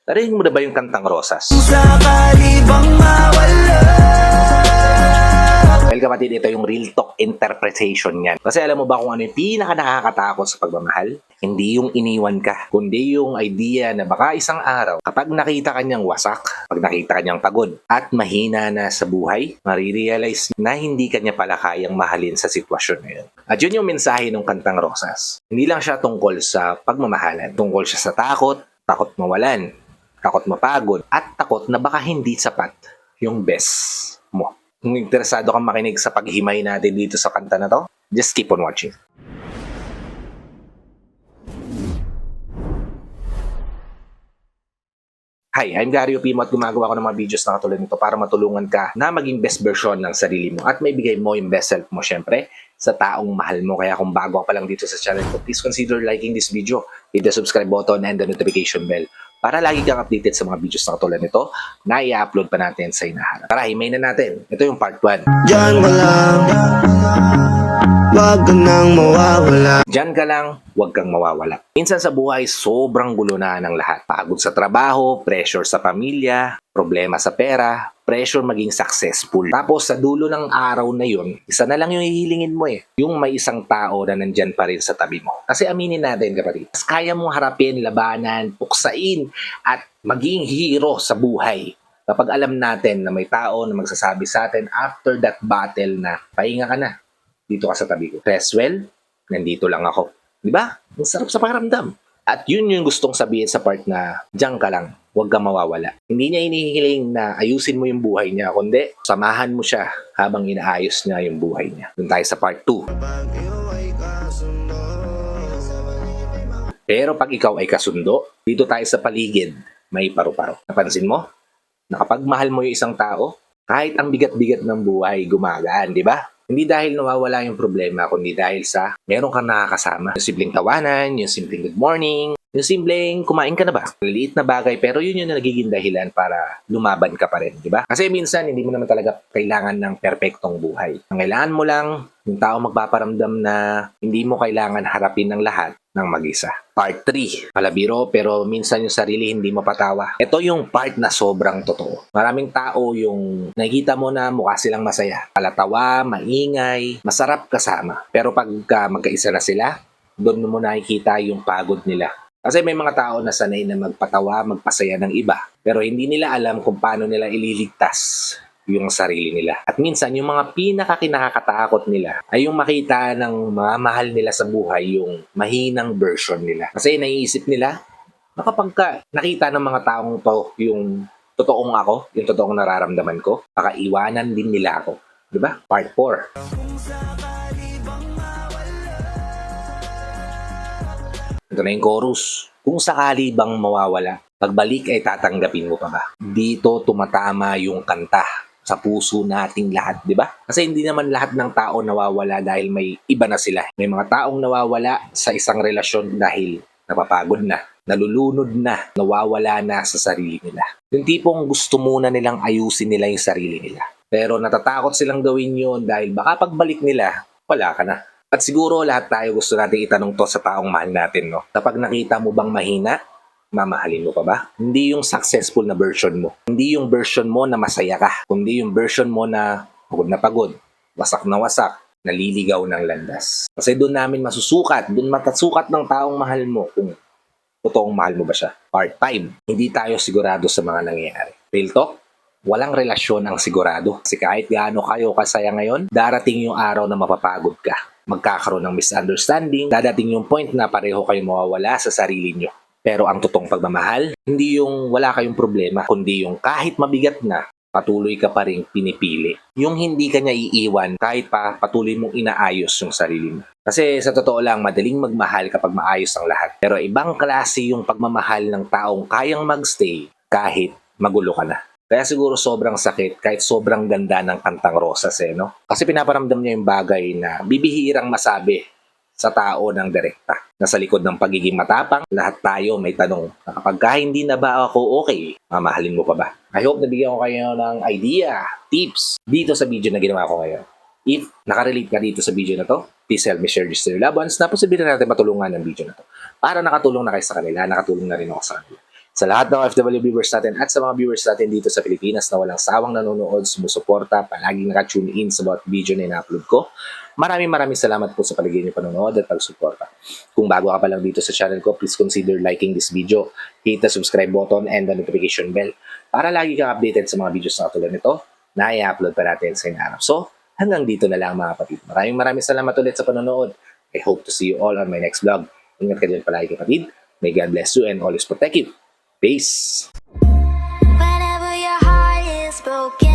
Narinig mo na ba yung kantang Rosas? Sakali bang mawala? Well, kapatid, ito yung real talk interpretation niyan. Kasi alam mo ba kung ano yung pinaka nakakatakot sa pagmamahal? Hindi yung iniwan ka, kundi yung idea na baka isang araw, kapag nakita kanyang wasak, pag nakita kanyang pagod, at mahina na sa buhay, marirealize na hindi kanya pala kayang mahalin sa sitwasyon na yun. At yun yung mensahe ng kantang Rosas. Hindi lang siya tungkol sa pagmamahalan. Tungkol siya sa takot, takot mawalan, takot mapagod, at takot na baka hindi sapat yung best mo. Kung interesado kang makinig sa paghimay natin dito sa kanta na to, just keep on watching. Hi, I'm Gary Opimo at gumagawa ko ng mga videos na katulad nito para matulungan ka na maging best version ng sarili mo at may bigay mo yung best self mo syempre sa taong mahal mo. Kaya kung bago ka pa lang dito sa channel ko, please consider liking this video, hit the subscribe button and the notification bell para lagi kang updated sa mga videos na katulad nito na i-upload pa natin sa inaharap. Tara, himay na natin. Ito yung part 1. Diyan ka lang, wag ka nang mawawala. Diyan ka lang, huwag kang mawawala. Minsan sa buhay, sobrang gulo na ng lahat. Pagod sa trabaho, pressure sa pamilya, problema sa pera, pressure maging successful. Tapos sa dulo ng araw na yun, isa na lang yung hihilingin mo yung may isang tao na nandyan pa rin sa tabi mo. Kasi aminin natin kapatid, mas kaya mong harapin, labanan, puksain, at maging hero sa buhay. Kapag alam natin na may tao na magsasabi sa atin after that battle na, pahinga ka na, dito ka sa tabi ko. Rest well, nandito lang ako. Di ba? Ang sarap sa pakiramdam. At yun yung gustong sabihin sa part na diyan ka lang, huwag kang mawawala. Hindi niya hinihiling na ayusin mo yung buhay niya, kundi samahan mo siya habang inaayos niya yung buhay niya. Doon tayo sa part 2. Pero pag ikaw ay kasundo, dito tayo sa paligid, may paru-paro. Napansin mo? Na kapag mahal mo yung isang tao, kahit ang bigat-bigat ng buhay, gumagaan, di ba? Hindi dahil nawawala yung problema, kundi dahil sa meron kang nakakasama. Yung simpleng tawanan, yung simpleng good morning, yung simpleng kumain ka na ba? Liliit na bagay, pero yun yung nagiging dahilan para lumaban ka pa rin, di ba? Kasi minsan, hindi mo naman talaga kailangan ng perpektong buhay. Ang kailangan mo lang, yung tao magpaparamdam na hindi mo kailangan harapin ng lahat ng mag-isa. Part 3. Palabiro, pero minsan yung sarili hindi mapatawa. Ito yung part na sobrang totoo. Maraming tao yung nakikita mo na mukha silang masaya. Palatawa, maingay, masarap kasama. Pero pag magkaisa na sila, doon mo nakikita yung pagod nila. Kasi may mga tao na sanay na magpatawa, magpasaya ng iba. Pero hindi nila alam kung paano nila ililigtas yung sarili nila. At minsan, yung mga pinakakinakatakot nila ay yung makita ng mga mahal nila sa buhay, yung mahinang version nila. Kasi naiisip nila, na kapag nakita ng mga taong to yung totoong ako, yung totoong nararamdaman ko, baka iwanan din nila ako. Diba? Part 4. Ito na yung chorus. Kung sakali bang mawawala, pagbalik ay tatanggapin mo pa ba? Dito tumatama yung kanta sa puso nating lahat, di ba? Kasi hindi naman lahat ng tao nawawala dahil may iba na sila. May mga taong nawawala sa isang relasyon dahil napapagod na, nalulunod na, nawawala na sa sarili nila. Yung tipong gusto muna nilang ayusin nila yung sarili nila. Pero natatakot silang gawin yun dahil baka pagbalik nila, wala ka na. At siguro lahat tayo gusto natin itanong to sa taong mahal natin, no? Kapag nakita mo bang mahina, mamahalin mo pa ba? Hindi yung successful na version mo. Hindi yung version mo na masaya ka. Kundi yung version mo na pagod, wasak na wasak, naliligaw ng landas. Kasi doon namin masusukat, doon matasukat ng taong mahal mo kung totoong mahal mo ba siya. Part 5. Hindi tayo sigurado sa mga nangyayari. Real talk? Walang relasyon ang sigurado. Kasi kahit gaano kayo kasaya ngayon, darating yung araw na mapapagod ka. Magkakaroon ng misunderstanding, dadating yung point na pareho kayo mawawala sa sarili nyo. Pero ang totoong pagmamahal, hindi yung wala kayong problema, kundi yung kahit mabigat na, patuloy ka pa rin pinipili. Yung hindi ka niya iiwan kahit pa patuloy mong inaayos yung sarili mo. Kasi sa totoo lang, madaling magmahal kapag maayos ang lahat. Pero ibang klase yung pagmamahal ng taong kayang magstay kahit magulo ka na. Kaya siguro sobrang sakit kahit sobrang ganda ng kantang Rosas no? Kasi pinaparamdam niya yung bagay na bibihirang masabi sa tao ng direkta. Nasa likod ng pagiging matapang, lahat tayo may tanong, kapag hindi na ba ako okay, mamahalin mo pa ba? I hope nabigyan ko kayo ng idea, tips, dito sa video na ginawa ko ngayon. If nakarelate ka dito sa video na to, please help me share this to your loved ones na posibilidad natin matulungan ng video na to. Para nakatulong na kayo sa kanila, nakatulong na rin ako sa kanila. Sa lahat ng OFW viewers natin at sa mga viewers natin dito sa Pilipinas na walang sawang nanonood, sumusuporta, palaging naka-tune in sa bawat video na ina-upload ko, maraming salamat po sa paligid niyo panonood at pagsuporta. Kung bago ka pa lang dito sa channel ko, please consider liking this video, hit the subscribe button and the notification bell para lagi kang updated sa mga videos na tulad nito na i-upload pa natin sa inaarap. So, hanggang dito na lang mga kapatid. Maraming salamat ulit sa panonood. I hope to see you all on my next vlog. Ingat ka dyan palagi kapatid. May God bless you and always protect you. Peace! Whenever your heart is broken.